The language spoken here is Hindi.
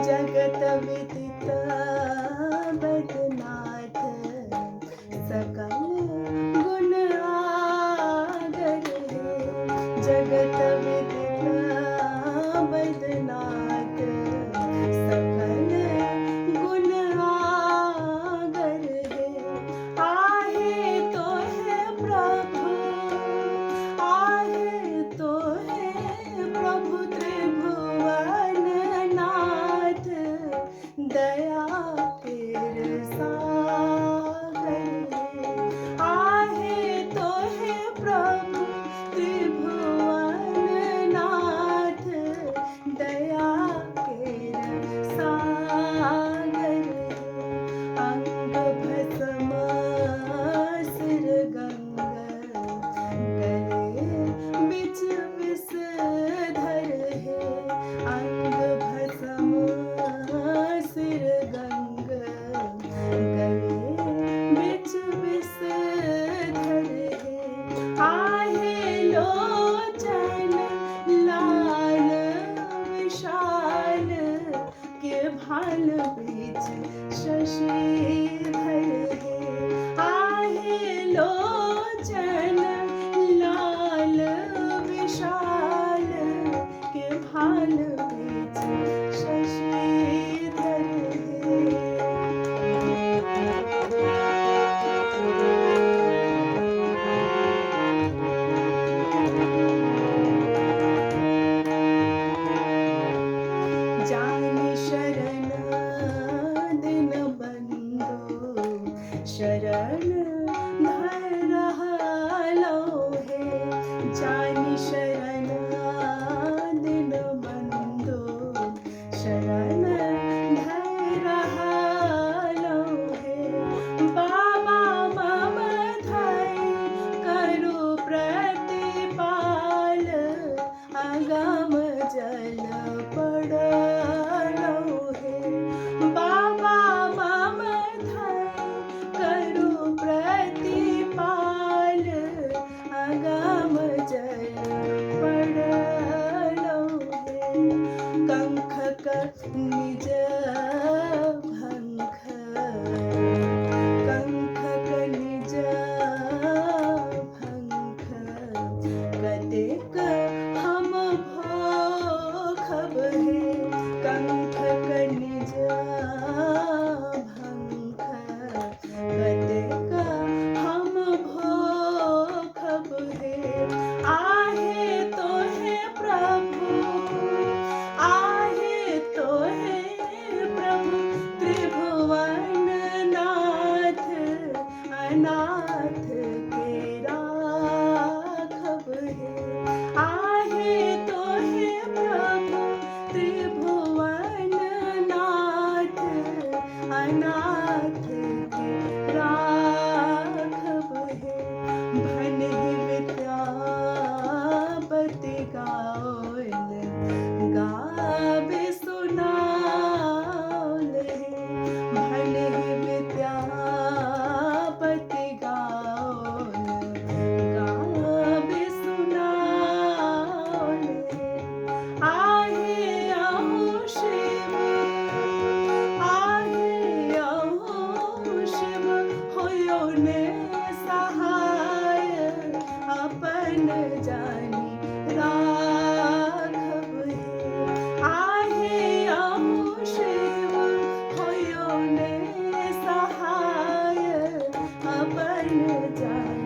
जगत विदित बदनाथ सकल गुण आगर है। जगत विदित बदनाथ सकल गुण आगर है। आहे तो है प्रभु, आहे तो है प्रभु त्रिभुवन नाथ, दया तेर सागर है। आहे तो है प्रभु त्रिभुवन नाथ, दया तेर सागर है। अंग भस्म सिर गंगा, गले बिच विषधर है। अंग भस्म सिर गंगा, गले बिच विषधर है। आहे लोचन लाल विशाल, के भाल बीच शशिधर है। आहे लोचन लाल विशाल, के भाल बीच शशिधर है। जानि शरण दिन बंधु, शरण धर लो है। जानि शरण दिन बंधु, शरण धर लो है। बाबा मम धई करु प्रतिपाल, अगम जल पड़लो है। बाबा मम धई करु प्रतिपाल, अगम जल पड़लो है। कंख निज भंख, कंख निज भंख, कतेक हम भोखब है। कंठ निज भंख, कतेक हम भोखब है। आहे तो है प्रभु, आहे तो है प्रभु त्रिभुवन नाथ, अनाथ के राघव है। आहे तो है प्रभु त्रिभुवन नाथ, अनाथ के राघव है। भनहि विद्यापति गाओल, गावे सुनाओल है। भनहि विद्यापति गाओल, गावे सुनाओल है। आहे अहो शिव, आहे अहो शिव, होयो ने सहाय, अपन जानी राघव है। आहे अहो शिव, होयो ने सहाय, अपन जानी